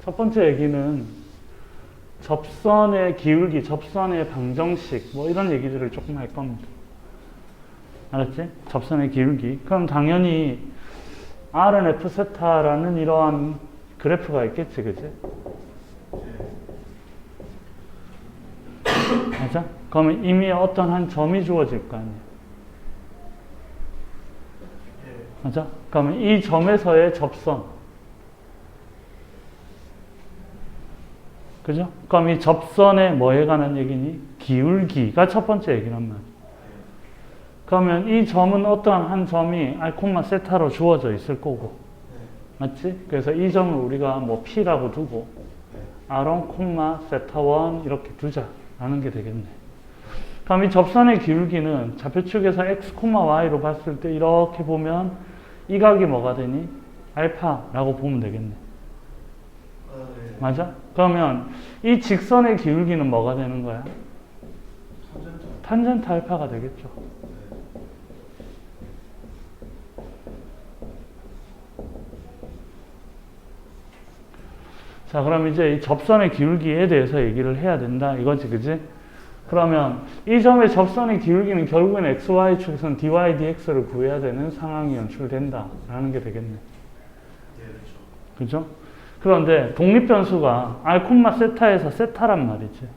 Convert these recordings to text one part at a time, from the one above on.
첫 번째 얘기는 접선의 기울기, 접선의 방정식 뭐 이런 얘기들을 조금 할 겁니다. 알았지? 접선의 기울기. 그럼 당연히 R은 F세타라는 이러한 그래프가 있겠지, 그치? 맞아? 그러면 이미 어떤 한 점이 주어질 거 아니야. 맞아? 그러면 이 점에서의 접선. 그죠? 그럼 이 접선의 뭐에 관한 얘기니? 기울기가 첫 번째 얘기란 말이야. 그러면 이 점은 어떠한 한 점이 R, 세타로 주어져 있을 거고. 맞지? 그래서 이 점을 우리가 뭐 P라고 두고 R1, 세타 1 이렇게 두자라는 게 되겠네. 그럼 이 접선의 기울기는 좌표축에서 X, Y로 봤을 때 이렇게 보면 이 각이 뭐가 되니? 알파라고 보면 되겠네. 맞아? 그러면 이 직선의 기울기는 뭐가 되는 거야? 탄젠트 알파가 되겠죠. 자, 그럼 이제 이 접선의 기울기에 대해서 얘기를 해야 된다. 이거지, 그지? 그러면 이 점의 접선의 기울기는 결국엔 XY축에서는 dy, dx를 구해야 되는 상황이 연출된다. 라는 게 되겠네. 그죠? 그런데 독립변수가 R, 세타에서 세타란 말이지.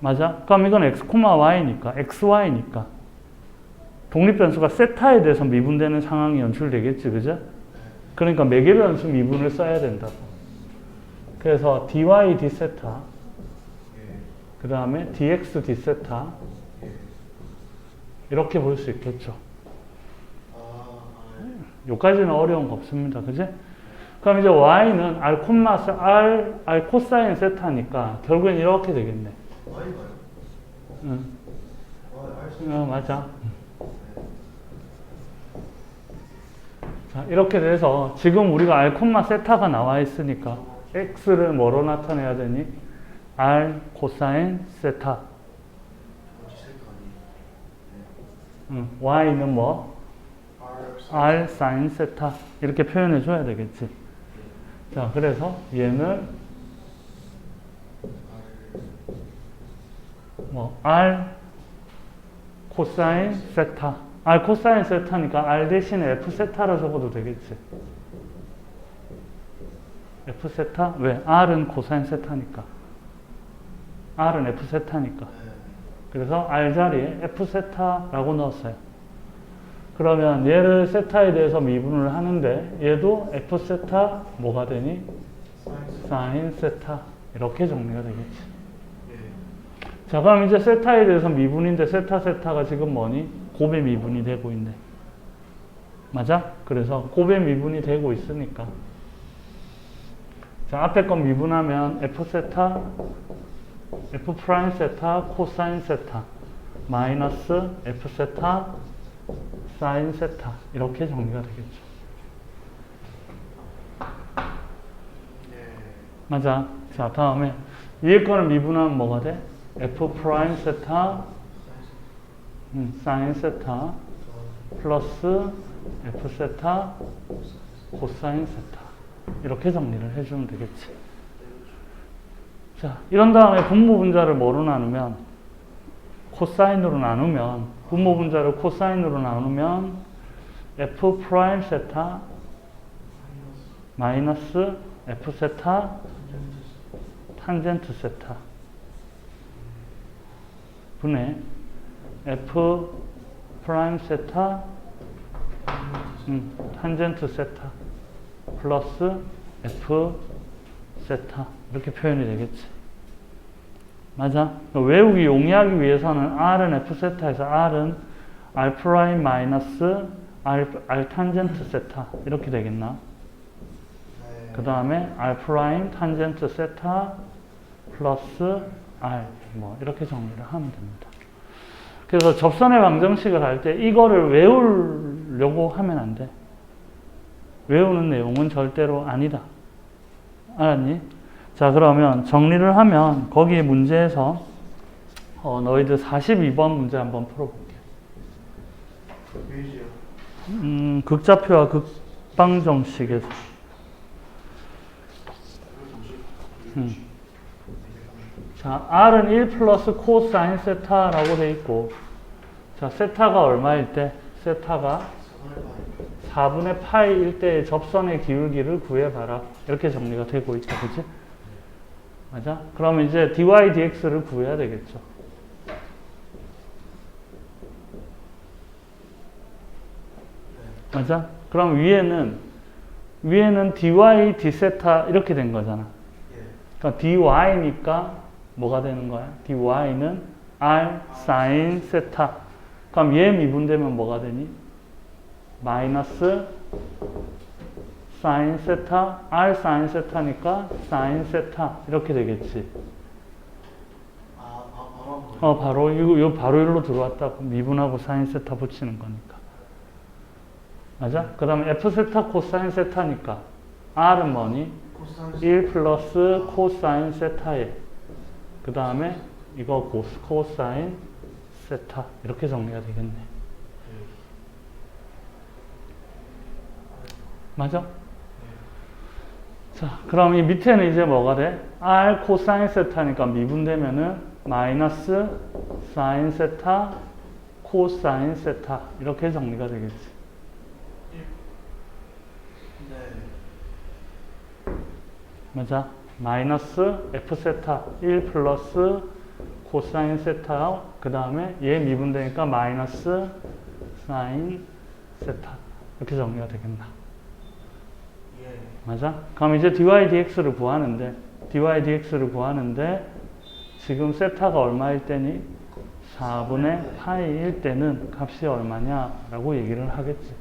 맞아? 그럼 이건 X, Y니까, XY니까. 독립변수가 세타에 대해서 미분되는 상황이 연출되겠지, 그죠? 그러니까 매개변수 미분을 써야 된다고. 그래서 dy, d세타, 그 다음에 dx, d세타, 이렇게 볼 수 있겠죠. 여기까지는 어려운 거 없습니다. 그지? 그럼 이제 y는 r 코사인 세타니까 결국엔 이렇게 되겠네. 응. 맞아. 자, 이렇게 돼서 지금 우리가 r, 세타가 나와 있으니까 x를 뭐로 나타내야 되니? r 코사인 세타. y는 뭐? r 사인 세타. 이렇게 표현해 줘야 되겠지. 자, 그래서 얘는 뭐 r 코사인 세타. r 코사인 세타니까 r 대신에 f 세타로 적어도 되겠지. f 세타? 왜? r은 코사인 세타니까. r은 f 세타니까. 그래서 r 자리에 f 세타라고 넣었어요. 그러면 얘를 세타에 대해서 미분을 하는데 얘도 f 세타 뭐가 되니? 사인 세타. 이렇게 정리가 되겠지. 자, 그럼 이제 세타에 대해서 미분인데 세타가 지금 뭐니? 곱의 미분이 되고 있네. 맞아? 그래서 곱의 미분이 되고 있으니까. 자, 앞에 건 미분하면 f 세타, f 프라임 세타, 코사인 세타, 마이너스 f 세타, 사인 세타. 이렇게 정리가 되겠죠. 맞아. 자, 다음에 위에 거를 미분하면 뭐가 돼? f 프라임 세타, 사인 세타, 플러스 f 세타, 코사인 세타. 이렇게 정리를 해주면 되겠지. 자, 이런 다음에 분모 분자를 뭐로 나누면? 코사인으로 나누면, 분모 분자를 코사인으로 나누면 f 프라임 세타 마이너스 f 세타 탄젠트 세타 분의 f 프라임 세타 탄젠트 세타 플러스 f 세타 이렇게 표현이 되겠지. 맞아? 외우기 용이하기 위해서는 r은 f 세타에서 r은 r 프라임 마이너스 r 탄젠트 세타 이렇게 되겠나? 그 다음에 r 프라임 탄젠트 세타 플러스 r 뭐 이렇게 정리를 하면 됩니다. 그래서 접선의 방정식을 할 때 이거를 외우려고 하면 안 돼. 외우는 내용은 절대로 아니다. 알았니? 자, 그러면 정리를 하면 거기 문제에서 너희들 42번 문제 한번 풀어볼게. 극좌표와 극방정식에서 자, R은 1 플러스 코사인 세타라고 돼 있고, 자, 세타가 얼마일 때? 세타가 4분의 파이일 때의 접선의 기울기를 구해봐라. 이렇게 정리가 되고 있다. 그치? 맞아? 그럼 이제 dy dx를 구해야 되겠죠. 맞아? 그럼 위에는 dy d 세타 이렇게 된 거잖아. 그러니까 dy니까 뭐가 되는 거야? dy는 r sin 세타. 그럼 얘 미분되면 뭐가 되니? 마이너스 sin 세타, r sin 세타니까 sin 세타 이렇게 되겠지. 바로 이거 바로 일로 들어왔다. 미분하고 sin 세타 붙이는 거니까. 맞아? 그 다음에 f 세타 코사인 세타니까 r은 뭐니? 1 플러스 코사인 세타에 그 다음에 이거 코사인 세타 이렇게 정리가 되겠네. 맞아? 자, 그럼 이 밑에는 이제 뭐가 돼? r 코사인 세타니까 미분되면은 마이너스 사인 세타 코사인 세타 이렇게 정리가 되겠지. 맞아? 마이너스 f 세타 1 플러스 코사인 세타 그 다음에 얘 미분되니까 마이너스 사인 세타 이렇게 정리가 되겠나? 맞아? 그럼 이제 dy dx를 구하는데 지금 세타가 얼마일 때니? 4분의 파이일 때는 값이 얼마냐? 라고 얘기를 하겠지.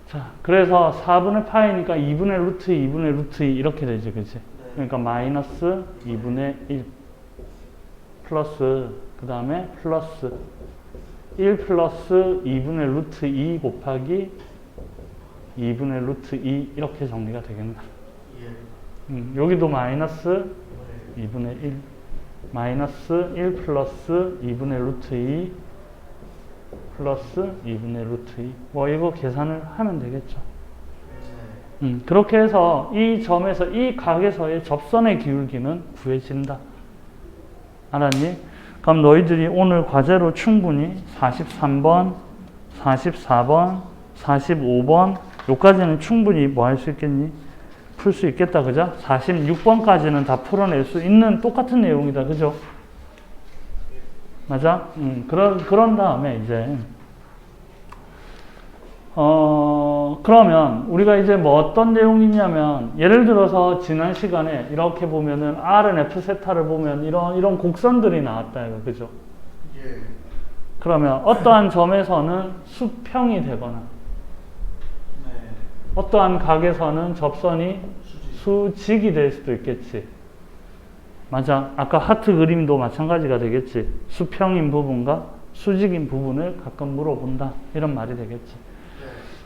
자, 그래서 4분의 파이니까 2분의 루트 2분의 루트 2 이렇게 되지, 그치? 그러니까 마이너스 2분의 1 플러스 그 다음에 플러스 1 플러스 2분의 루트 2 곱하기 2분의 루트 2 이렇게 정리가 되겠나? 여기도 마이너스 2분의 1 마이너스 1 플러스 2분의 루트 2 플러스 2분의 루트 2 뭐 이거 계산을 하면 되겠죠. 그렇게 해서 이 점에서 이 각에서의 접선의 기울기는 구해진다. 알았니? 그럼 너희들이 오늘 과제로 충분히 43번, 44번, 45번 요까지는 충분히 뭐 할 수 있겠니? 풀 수 있겠다. 그죠? 46번까지는 다 풀어낼 수 있는 똑같은 내용이다. 그죠? 맞아? 그런 다음에 이제 그러면 우리가 이제 뭐 어떤 내용이냐면 예를 들어서 지난 시간에 이렇게 보면은 R은 F 세타를 보면 이런 곡선들이 나왔다 이거 그죠? 예. 그러면 어떠한 점에서는 수평이 되거나 어떠한 각에서는 접선이 수직이 될 수도 있겠지. 맞아. 아까 하트 그림도 마찬가지가 되겠지. 수평인 부분과 수직인 부분을 가끔 물어본다. 이런 말이 되겠지.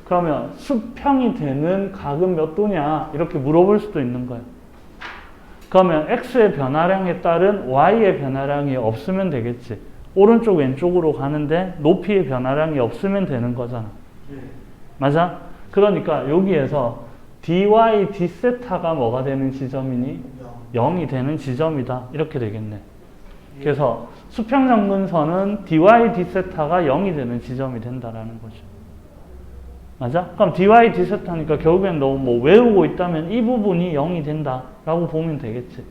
그러면 수평이 되는 각은 몇 도냐? 이렇게 물어볼 수도 있는 거야. 그러면 x의 변화량에 따른 y의 변화량이 없으면 되겠지. 오른쪽 왼쪽으로 가는데 높이의 변화량이 없으면 되는 거잖아. 맞아? 그러니까 여기에서 dy d세타가 뭐가 되는 지점이니? 0이 되는 지점이다. 이렇게 되겠네. 그래서 수평정근선은 dy d세타가 0이 되는 지점이 된다라는 거죠. 맞아? 그럼 dy d세타니까 결국엔 너 뭐 외우고 있다면 이 부분이 0이 된다라고 보면 되겠지.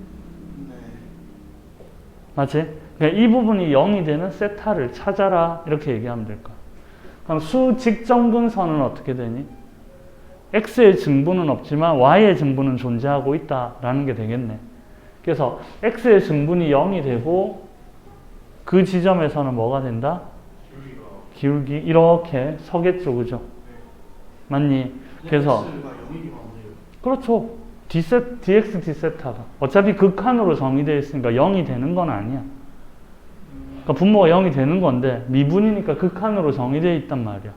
맞지? 그러니까 이 부분이 0이 되는 세타를 찾아라. 이렇게 얘기하면 될 거야. 그럼 수직정근선은 어떻게 되니? x의 증분은 없지만 y의 증분은 존재하고 있다라는 게 되겠네. 그래서 x의 증분이 0이 되고 그 지점에서는 뭐가 된다? 기울기 이렇게 서겠죠. 그죠? 맞니? 그래서 그렇죠. dx d세타가 어차피 극한으로 정의되어 있으니까 0이 되는 건 아니야. 그러니까 분모가 0이 되는 건데 미분이니까 극한으로 정의되어 있단 말이야.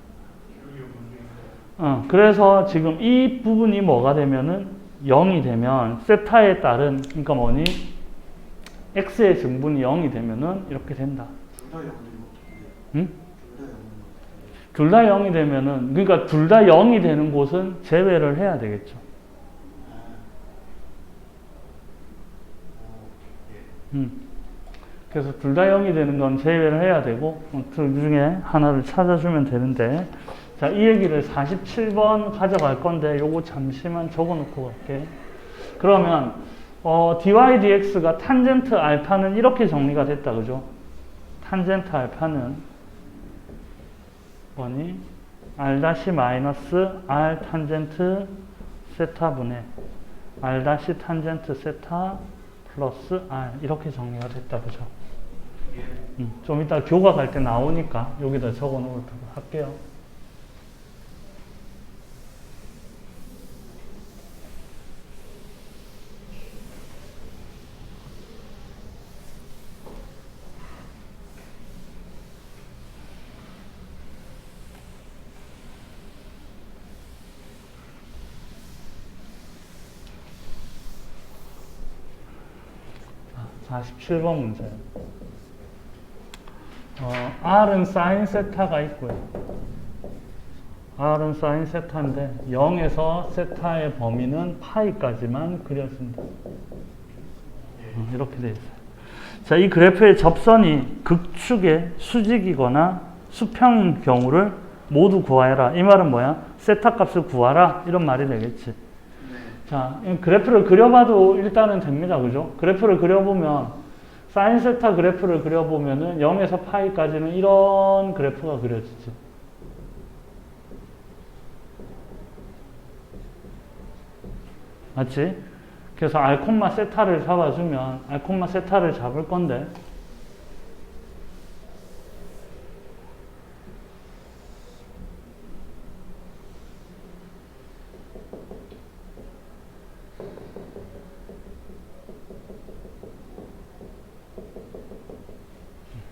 그래서 지금 이 부분이 뭐가 되면은 0이 되면 세타에 따른 그러니까 뭐니? x의 증분이 0이 되면은 이렇게 된다. 응? 둘 다 0이 되면은 그러니까 둘 다 0이 되는 곳은 제외를 해야 되겠죠. 그래서 둘 다 0이 되는 건 제외를 해야 되고 둘 중에 하나를 찾아주면 되는데 자, 이 얘기를 47번 가져갈 건데 요거 잠시만 적어놓고 갈게. 그러면 dy dx가 탄젠트 알파는 이렇게 정리가 됐다. 그죠? 탄젠트 알파는 뭐니? r 마이너스 r 탄젠트 세타분의 r 탄젠트 세타 플러스 r 이렇게 정리가 됐다. 그죠? 좀 이따 교과 갈 때 나오니까 여기다 적어 놓도록 할게요. 자, 47번 문제예요. R은 사인 세타가 있고요. R은 사인 세타인데 0에서 세타의 범위는 파이까지만 그려진다. 이렇게 되어 있어요. 자, 이 그래프의 접선이 극축의 수직이거나 수평인 경우를 모두 구하여라. 이 말은 뭐야? 세타 값을 구하라. 이런 말이 되겠지. 자, 그래프를 그려봐도 일단은 됩니다. 그죠? 그래프를 그려보면 사인 세타 그래프를 그려보면은 0에서 파이까지는 이런 그래프가 그려지지. 맞지? 그래서 r, 세타를 잡아주면 r, 세타를 잡을 건데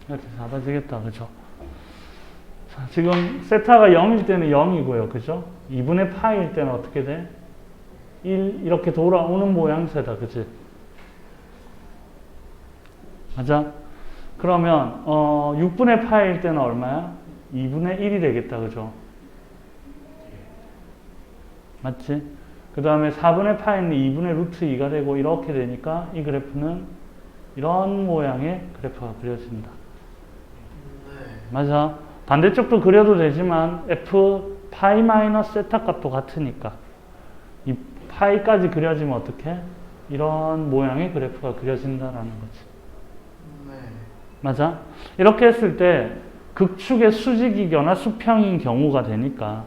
이렇게 잡아지겠다. 그죠? 자, 지금 세타가 0일 때는 0이고요. 그죠? 2분의 파일 때는 어떻게 돼? 1 이렇게 돌아오는 모양새다. 그치? 맞아? 그러면 6분의 파일 때는 얼마야? 2분의 1이 되겠다. 그죠? 맞지? 그 다음에 4분의 파이는 2분의 루트 2가 되고 이렇게 되니까 이 그래프는 이런 모양의 그래프가 그려진다. 맞아. 반대쪽도 그려도 되지만 f 파이 마이너스 세타 값도 같으니까 이 파이까지 그려지면 어떻게? 이런 모양의 그래프가 그려진다라는 거지. 맞아? 이렇게 했을 때 극축의 수직이거나 수평인 경우가 되니까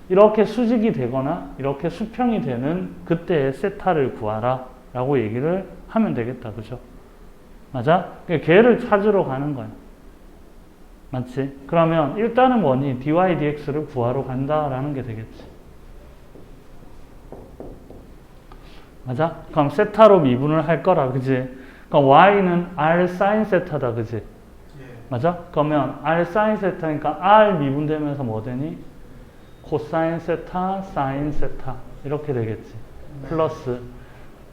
이렇게 수직이 되거나 이렇게 수평이 되는 그때의 세타를 구하라 라고 얘기를 하면 되겠다. 그죠? 맞아? 걔를 찾으러 가는 거야. 맞지? 그러면 일단은 뭐니? dy dx를 구하러 간다라는 게 되겠지. 맞아? 그럼 세타로 미분을 할 거라. 그지? 그럼 y는 r sin 세타다. 그지? 맞아? 그러면 r sin 세타니까 r 미분되면서 뭐 되니? 코사인 세타, 사인 세타 이렇게 되겠지. 플러스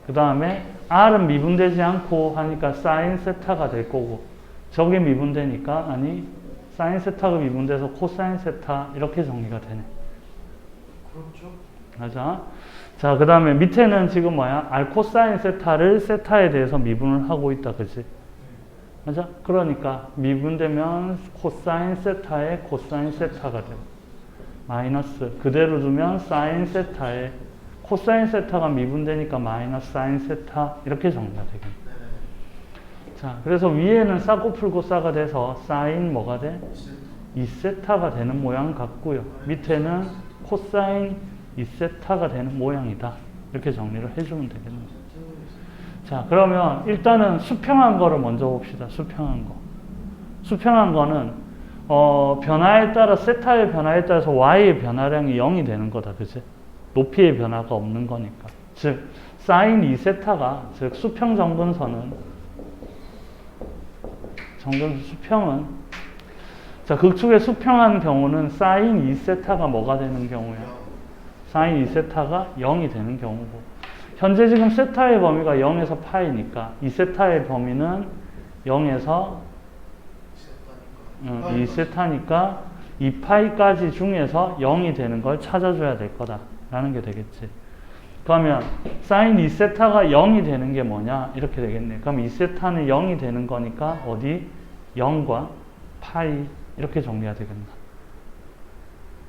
그 다음에 r은 미분되지 않고 하니까 사인 세타가 될 거고 저게 미분되니까 아니 사인 세타가 미분돼서 코사인 세타 이렇게 정리가 되네. 그렇죠. 맞아. 자, 그 다음에 밑에는 지금 뭐야? r 코사인 세타를 세타에 대해서 미분을 하고 있다. 그치? 맞아? 그러니까 미분되면 코사인 세타에 코사인 세타가 돼. 마이너스 그대로 두면 사인 세타에 코사인 세타가 미분되니까 마이너스 사인 세타 이렇게 정리가 되겠네. 자, 그래서 위에는 싸고 풀고 싸가 돼서 사인 뭐가 돼? 2세타가 되는 모양 같고요. 밑에는 코사인 2세타가 되는 모양이다. 이렇게 정리를 해주면 되겠네요. 자, 그러면 일단은 수평한 거를 먼저 봅시다. 수평한 거. 수평한 거는 변화에 따라 세타의 변화에 따라서 y의 변화량이 0이 되는 거다. 그치? 높이의 변화가 없는 거니까. 즉 사인 2세타가 즉 수평 정근선은 수평은 자 극축의 수평한 경우는 사인 2세타가 뭐가 되는 경우야? 사인 2세타가 0이 되는 경우고 현재 지금 세타의 범위가 0에서 파이니까 2세타의 범위는 0에서 2세타니까 2파이까지 중에서 0이 되는 걸 찾아줘야 될 거다 라는 게 되겠지. 그러면 사인 2세타가 0이 되는 게 뭐냐? 이렇게 되겠네. 그럼 2세타는 0이 되는 거니까 어디? 0과 파이 이렇게 정리가 되겠나?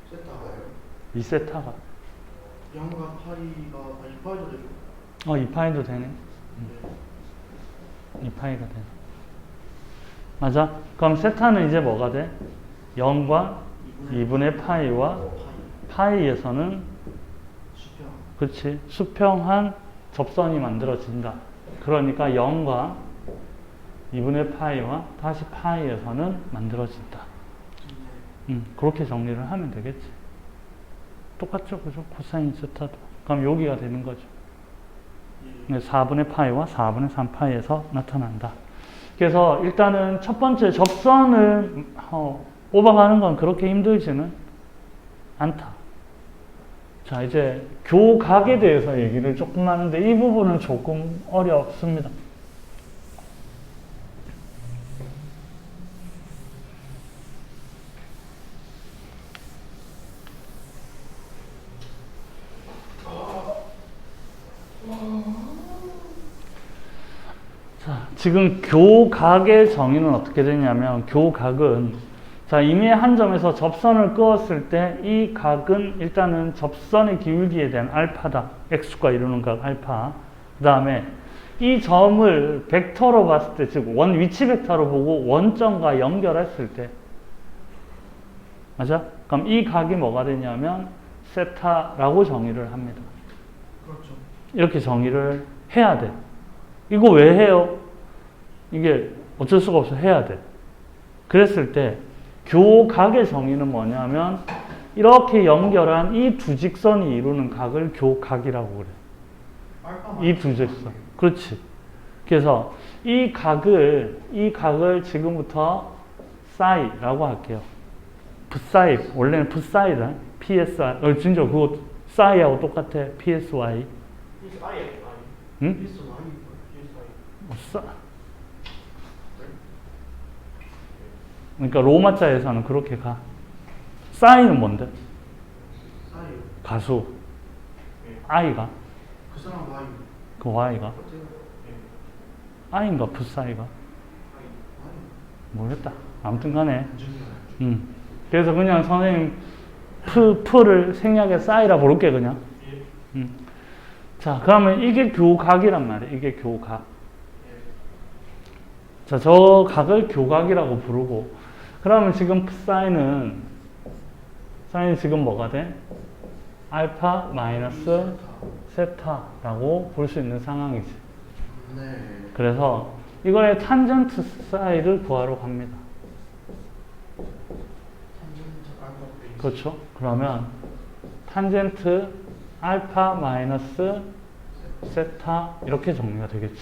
세타가요? 2세타가 0과 파이가 2파이도 되죠? 2파이도 되네. 네. 2파이가 되네. 맞아? 그럼 세타는 이제 뭐가 돼? 0과 2분의 파이와 파이에서는 수평. 그렇지. 수평한 접선이 만들어진다. 그러니까 0과 2분의 파이와 다시 파이에서는 만들어진다. 네. 그렇게 정리를 하면 되겠지. 똑같죠? 그죠? 코사인 세타도. 그럼 여기가 되는 거죠. 예. 4분의 파이와 4분의 3파이에서 나타난다. 그래서 일단은 첫 번째 접선을 뽑아가는 건 그렇게 힘들지는 않다. 자, 이제 교각에 대해서 얘기를 조금 하는데 이 부분은 조금 어렵습니다. 자, 지금 교각의 정의는 어떻게 되냐면 교각은 자, 이미 한 점에서 접선을 그었을 때 이 각은 일단은 접선의 기울기에 대한 알파다. x가 이루는 각 알파. 그 다음에 이 점을 벡터로 봤을 때, 즉 원 위치 벡터로 보고 원점과 연결했을 때 맞아? 그럼 이 각이 뭐가 되냐면 세타라고 정의를 합니다. 그렇죠. 이렇게 정의를 해야 돼. 이거 왜 해요? 이게 어쩔 수가 없어 해야 돼. 그랬을 때 교각의 정의는 뭐냐면 이렇게 연결한 이 두 직선이 이루는 각을 교각이라고 그래. 이 두 직선. 그렇지. 그래서 이 각을 지금부터 사이라고 할게요. psi. 원래는 psi다. psi. 진짜 그거 사이하고 똑같아. psy. 응? 그러니까 로마자에서는 그렇게 가. 사인은 뭔데? 사이요. 가수. 네. i가. 그 사람 와이. 그 y가. 어때요? 네. i인가 psi가. 와이. 모르겠다. 아무튼 간에. 완전히 그래서 그냥 선생님 프를 생략해 싸이라 부를게 그냥. 예. 자, 그러면 이게 교각이란 말이야. 이게 교각. 예. 자, 저 각을 교각이라고 부르고 그러면 지금 사인은 지금 뭐가 돼? 알파 마이너스 세타라고 볼 수 있는 상황이지. 네. 그래서 이거의 탄젠트 사이를 구하러 갑니다. 탄젠트 알파 베이스. 그렇죠? 그러면 탄젠트 알파 마이너스 세타 이렇게 정리가 되겠지.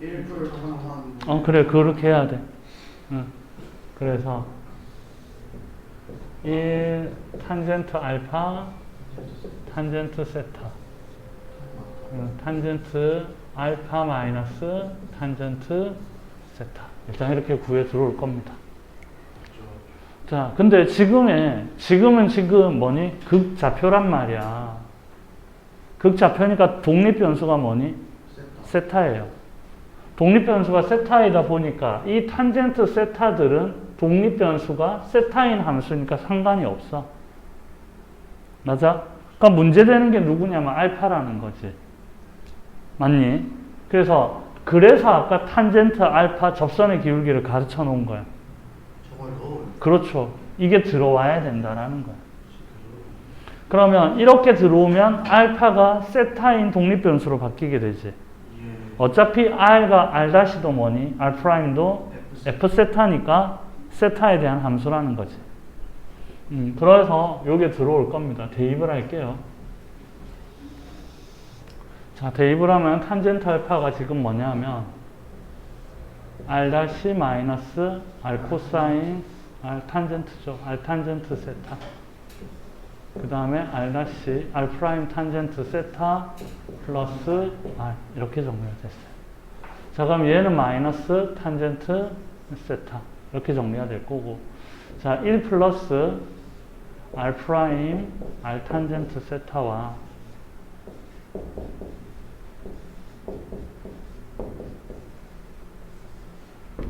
1을 하나. 그래, 그렇게 해야 돼. 그래서 1 탄젠트 알파 탄젠트 세타 탄젠트 알파 마이너스 탄젠트 세타 일단 이렇게 구해 들어올 겁니다. 자, 근데 지금은 지금 뭐니? 극좌표란 말이야. 극좌표니까 독립변수가 뭐니? 세타예요. 독립변수가 세타이다 보니까 이 탄젠트 세타들은 독립변수가 세타인 함수니까 상관이 없어. 맞아? 그러니까 문제되는 게 누구냐면 알파라는 거지. 맞니? 그래서 아까 탄젠트 알파 접선의 기울기를 가르쳐 놓은 거야. 저걸 넣어요. 그렇죠. 이게 들어와야 된다라는 거야. 그러면 이렇게 들어오면 알파가 세타인 독립변수로 바뀌게 되지. 예. 어차피 R가 R'도 뭐니? R'도 F세타니까 세타에 대한 함수라는 거지. 그래서 요게 들어올 겁니다. 대입을 할게요. 자, 대입을 하면 탄젠트 알파가 지금 뭐냐면 R' 마이너스 R 코사인 R 탄젠트죠. R 탄젠트 세타. 그 다음에 R' 프라임 탄젠트 세타 플러스 R 이렇게 정리가 됐어요. 자, 그럼 얘는 마이너스 탄젠트 세타 이렇게 정리가 될 거고, 자, 1 플러스 R 프라임 R 탄젠트 세타와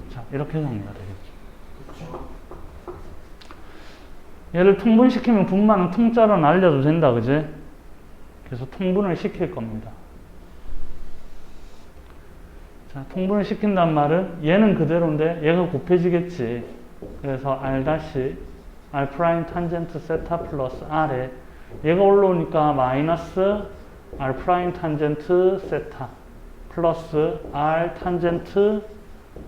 자, 이렇게 정리가 되겠죠. 그렇죠. 얘를 통분시키면 분만은 통짜로 날려도 된다, 그지? 그래서 통분을 시킬 겁니다. 자, 통분을 시킨단 말은 얘는 그대로인데 얘가 곱해지겠지. 그래서 R 다시 R 프라임 탄젠트 세타 플러스 R에 얘가 올라오니까 마이너스 R 프라임 탄젠트 세타 플러스 R 탄젠트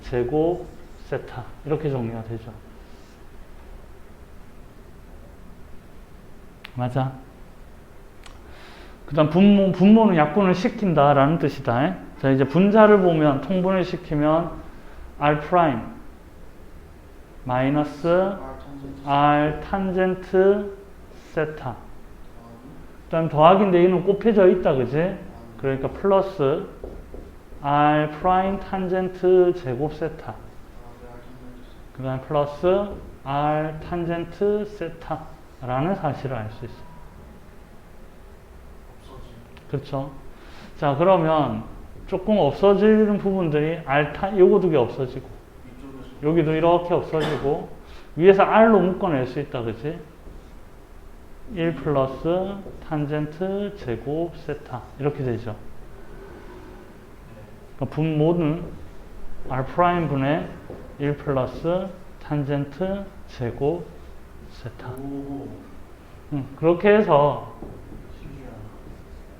제곱 세타 이렇게 정리가 되죠. 맞아. 그 다음 분모는 약분을 시킨다 라는 뜻이다. 자, 이제 분자를 보면 통분을 시키면 R 프라임 마이너스 R 탄젠트 세타 그 다음 더하기인데 이는 곱해져 있다, 그지? 그러니까 플러스 R 프라임 탄젠트 제곱 세타 그 다음 플러스 R 탄젠트 세타 라는 사실을 알 수 있어. 그렇죠? 자, 그러면 조금 없어지는 부분들이 요거 두 개 없어지고 여기도 이렇게 없어지고 위에서 R로 묶어낼 수 있다, 그치? 1 플러스 탄젠트 제곱 세타 이렇게 되죠. 그러니까 분모는 R 프라임 분의 1 플러스 탄젠트 제곱 세타. 그렇게 해서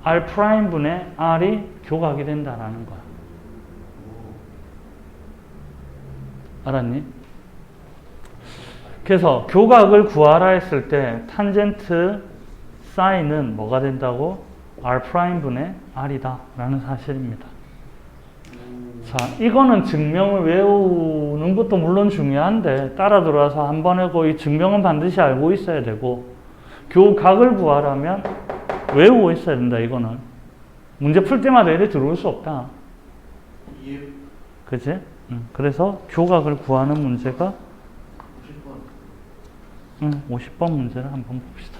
R 프라임 분의 R이 교각이 된다라는 거야. 알았니? 그래서 교각을 구하라 했을 때 탄젠트 사인은 뭐가 된다고? R 프라임 분의 R이다 라는 사실입니다. 자, 이거는 증명을 외우는 것도 물론 중요한데 따라 들어와서 한 번에 이 증명은 반드시 알고 있어야 되고 교각을 구하라면 외우고 있어야 된다. 이거는 문제 풀 때마다 이래 들어올 수 없다. 예. 그치? 그래서 교각을 구하는 문제가 50번 문제를 한번 봅시다.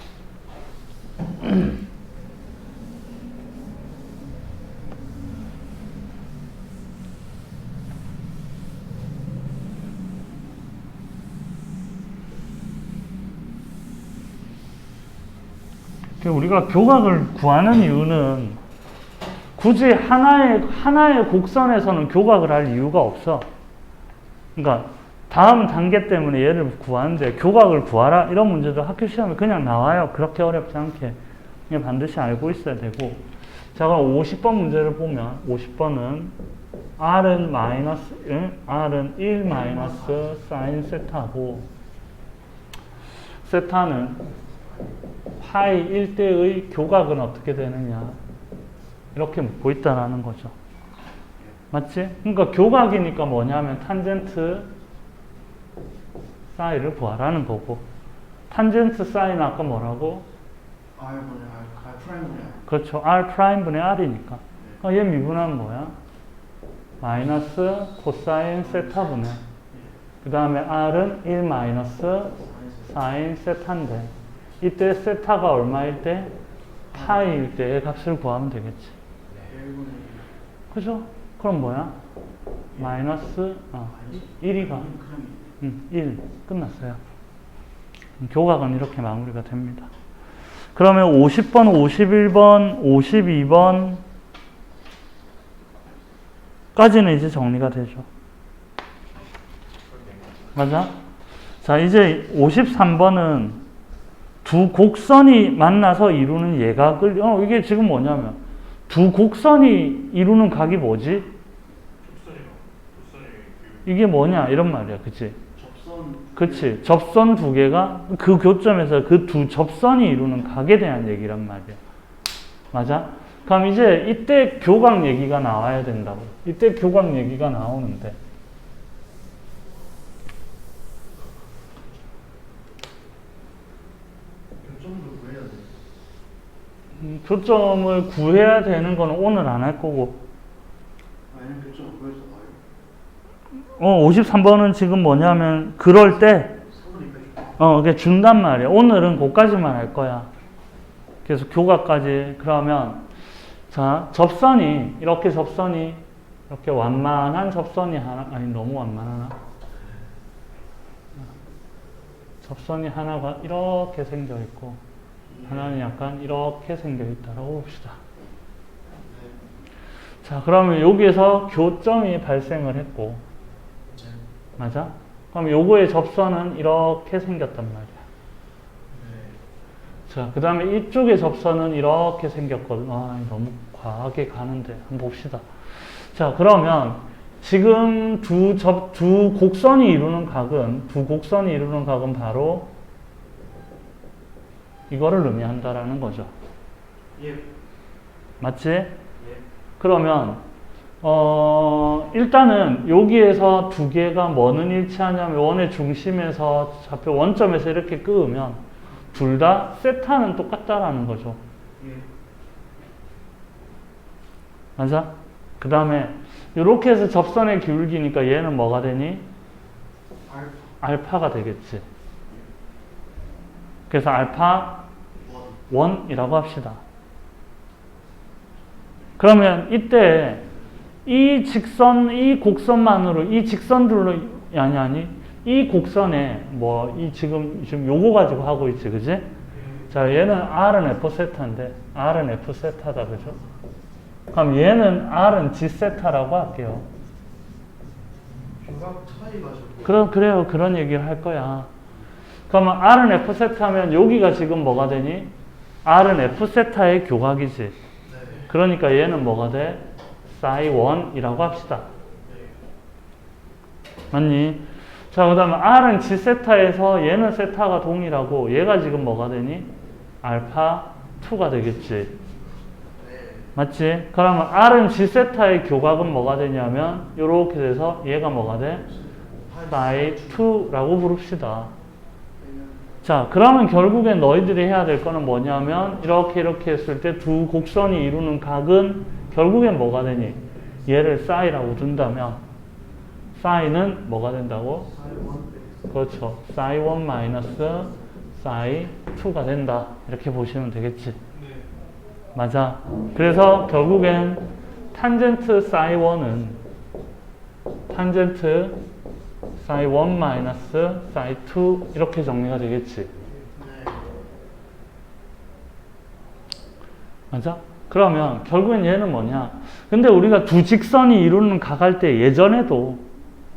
우리가 교각을 구하는 이유는 굳이 하나의 곡선에서는 교각을 할 이유가 없어. 그러니까 다음 단계 때문에 얘를 구하는데 교각을 구하라 이런 문제도 학교 시험에 그냥 나와요. 그렇게 어렵지 않게 그냥 반드시 알고 있어야 되고. 자, 그럼 50번 문제를 보면 50번은 R은 R은 1 마이너스 사인 세타고 세타는 파이 1대의 교각은 어떻게 되느냐 이렇게 묻고 있다라는 거죠. 맞지? 그러니까 교각이니까 뭐냐면 탄젠트 사인을 구하라는 거고 탄젠트 사인 아까 뭐라고? R분의 R 프라임분의 R. 그렇죠. R 프라임분의 R이니까. 그러니까 얘 미분하면 뭐야? 마이너스 코사인 세타분의 그 다음에 R은 1 마이너스 사인 세타인데 이때 세타가 얼마일 때? 파이일 때의 값을 구하면 되겠지. 그죠? 그럼 뭐야? 마이너스 1이가 1 끝났어요. 교각은 이렇게 마무리가 됩니다. 그러면 50번, 51번, 52번 까지는 이제 정리가 되죠. 맞아? 자, 이제 53번은 두 곡선이 만나서 이루는 예각을 이게 지금 뭐냐면 두 곡선이 이루는 각이 뭐지? 이게 뭐냐 이런 말이야. 그치? 그치? 접선 두 개가 그 교점에서 그 두 접선이 이루는 각에 대한 얘기란 말이야. 맞아? 그럼 이제 이때 교각 얘기가 나와야 된다고. 이때 교각 얘기가 나오는데 교점을 구해야 되는 거는 오늘 안 할 거고. 아니면 교점을 구해서 나와요? 53번은 지금 뭐냐면 그럴 때 그게 준단 말이야. 오늘은 그거까지만 할 거야. 그래서 교각까지. 그러면 자, 접선이 이렇게 접선이 이렇게 완만한 접선이 하나, 아니 너무 완만하나? 접선이 하나가 이렇게 생겨 있고 하나는 약간 이렇게 생겨 있다라고 봅시다. 자, 그러면 여기에서 교점이 발생을 했고, 맞아? 그럼 요거의 접선은 이렇게 생겼단 말이야. 자, 그 다음에 이쪽의 접선은 이렇게 생겼거든. 아, 너무 과하게 가는데. 한번 봅시다. 자, 그러면 지금 두 곡선이 이루는 각은 바로 이거를 의미한다라는 거죠. 예. 맞지? 예. 그러면 일단은 여기에서 두 개가 뭐는 일치하냐면 원의 중심에서 좌표 원점에서 이렇게 끄으면 둘 다 세타는 똑같다라는 거죠. 예. 맞아? 그 다음에 이렇게 해서 접선의 기울기니까 얘는 뭐가 되니? 알파가 되겠지. 그래서 알파 1이라고 합시다. 그러면 이때 이 곡선만으로, 이 직선들로, 이 곡선에, 지금 요거 가지고 하고 있지, 그지? 자, 얘는 R은 F 세타인데, R은 F 세타다, 그죠? 그럼 얘는 R은 G 세타라고 할게요. 교각 차이 가지고. 그래요. 그런 얘기를 할 거야. 그러면 R은 F 세타면 여기가 지금 뭐가 되니? R은 F 세타의 교각이지. 네. 그러니까 얘는 뭐가 돼? Psi 1이라고 합시다. 맞니? 자, 그 다음에 R은 G 세타에서 얘는 세타가 동일하고 얘가 지금 뭐가 되니? 알파 2가 되겠지. 맞지? 그러면 R은 G 세타의 교각은 뭐가 되냐면 이렇게 돼서 얘가 뭐가 돼? Psi 2라고 부릅시다. 자, 그러면 결국엔 너희들이 해야 될 거는 뭐냐면 이렇게 했을 때 두 곡선이 이루는 각은 결국엔 뭐가 되니? 얘를 Psi라고 둔다면 Psi는 뭐가 된다고? 그렇죠. Psi 1 마이너스 Psi 2가 된다. 이렇게 보시면 되겠지. 맞아. 그래서 결국엔 탄젠트 Psi 1은 탄젠트 Psi 1 마이너스 Psi 2 이렇게 정리가 되겠지. 맞아? 그러면 결국엔 얘는 뭐냐? 근데 우리가 두 직선이 이루는 각 할 때 예전에도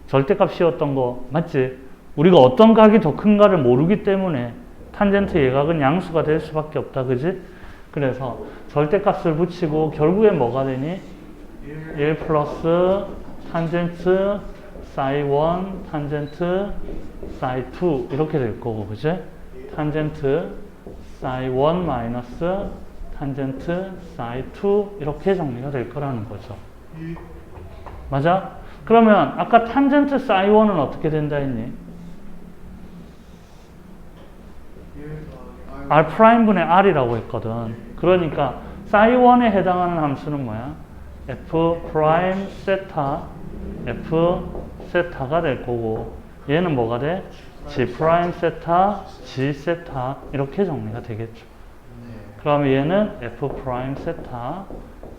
절대값이었던 거 맞지? 우리가 어떤 각이 더 큰가를 모르기 때문에 탄젠트 예각은 양수가 될 수밖에 없다. 그지? 그래서 절대값을 붙이고 결국엔 뭐가 되니? 1 플러스 탄젠트 Psi 1, 탄젠트 Psi 2 이렇게 될 거고, 그지? 탄젠트 Psi 1 마이너스 탄젠트 Psi 2 이렇게 정리가 될 거라는 거죠. 맞아? 그러면 아까 탄젠트 Psi 1은 어떻게 된다 했니? R'분의 R이라고 했거든. 그러니까 Psi 1에 해당하는 함수는 뭐야? F 프라임 세타 F 세타가 될 거고 얘는 뭐가 돼? G 프라임 세타 G 세타 이렇게 정리가 되겠죠. 그러면 얘는 F 프라임 세타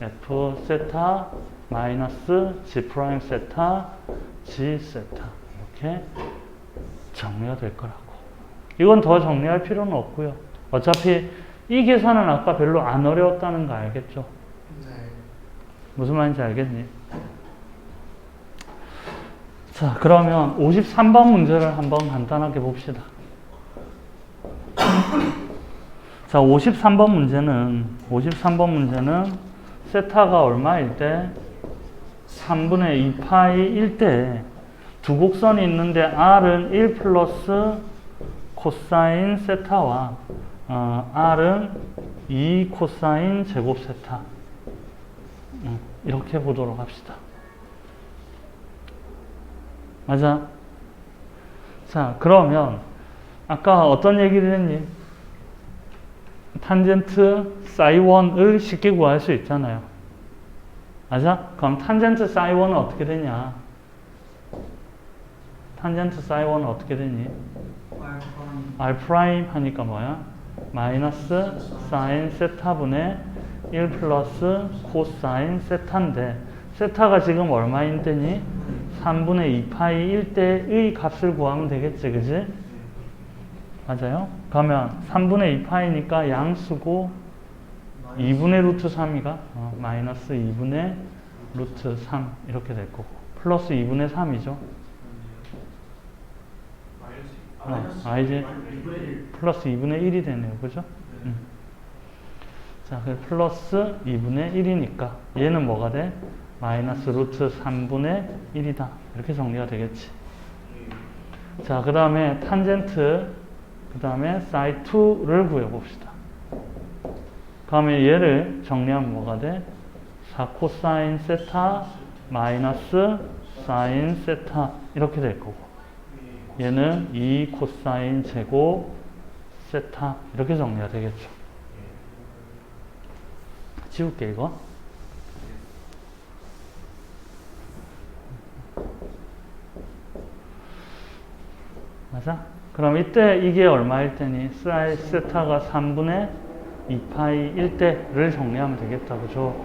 F 세타 마이너스 G 프라임 세타 G 세타 이렇게 정리가 될 거라고. 이건 더 정리할 필요는 없고요. 어차피 이 계산은 아까 별로 안 어려웠다는 거 알겠죠? 무슨 말인지 알겠니? 자, 그러면 53번 문제를 한번 간단하게 봅시다. 자, 53번 문제는 세타가 얼마일 때? 3분의 2파이일 때 두 곡선이 있는데 R은 1 플러스 코사인 세타와 R은 2 코사인 제곱 세타 이렇게 보도록 합시다. 맞아? 자, 그러면 아까 어떤 얘기를 했니? 탄젠트 Psi 1을 쉽게 구할 수 있잖아요. 맞아? 그럼 탄젠트 Psi 1은 어떻게 되냐? 탄젠트 Psi 1은 어떻게 되니? R 프라임 하니까 뭐야? 마이너스 사인 세타분의 1 플러스 코사인 세타인데 세타가 지금 얼마인데니? 3분의 2파이 1대의 값을 구하면 되겠지, 그지? 맞아요? 그러면 3분의 2파이니까 양수고 2분의 루트 3이가 마이너스 2분의 루트 3 이렇게 될 거고 플러스 2분의 3이죠. 이제 플러스 2분의 1이 되네요. 그죠? 자, 플러스 2분의 1이니까 얘는 뭐가 돼? 마이너스 루트 3분의 1이다. 이렇게 정리가 되겠지. 자, 그 다음에 탄젠트, 그 다음에 사이2를 구해봅시다. 그러면 얘를 정리하면 뭐가 돼? 4 코사인 세타 마이너스 사인 세타 이렇게 될 거고 얘는 2 코사인 제곱 세타 이렇게 정리가 되겠죠. 지울게 이거. 맞아? 그럼 이때 이게 얼마일 때니? 사인 세타가 3분의 2파이 1대를 정리하면 되겠다. 그죠?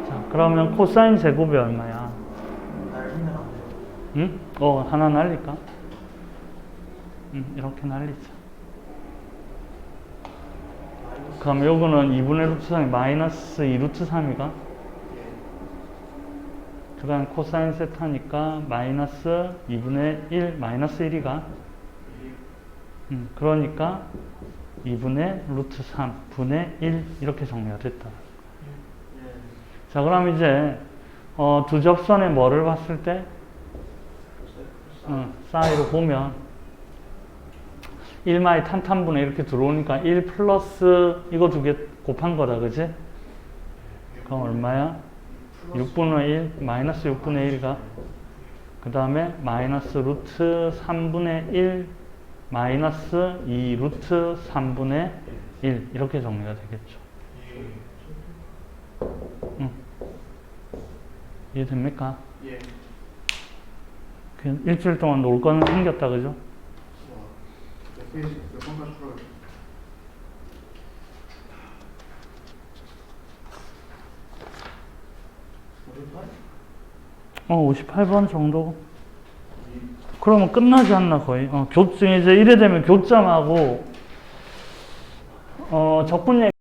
자, 그러면 코사인 제곱이 얼마야? 응? 하나 날릴까? 이렇게 날리자. 그럼 요거는 2분의 루트 3이 마이너스 2 루트 3이가? 그 다음 코사인 세타니까 마이너스 2분의 1 마이너스 1이가? 그러니까 2분의 루트 3 분의 1 이렇게 정리가 됐다. 자, 그럼 이제 두 접선의 뭐를 봤을 때 사이로 보면 1마이 탄탄분에 이렇게 들어오니까 1 플러스 이거 두 개 곱한 거다. 그지? 그럼 얼마야? 6분의 1 마이너스 6분의 1가 그 다음에 마이너스 루트 3분의 1 마이너스 2 루트 3분의 1 이렇게 정리가 되겠죠. 이해됩니까? 예. 일주일 동안 놀 거는 생겼다. 그죠? 몇 번까지 풀어요? 어, 58번 정도. 그러면 끝나지 않나, 거의. 교점, 이제 이래 되면 교점하고, 적분 얘기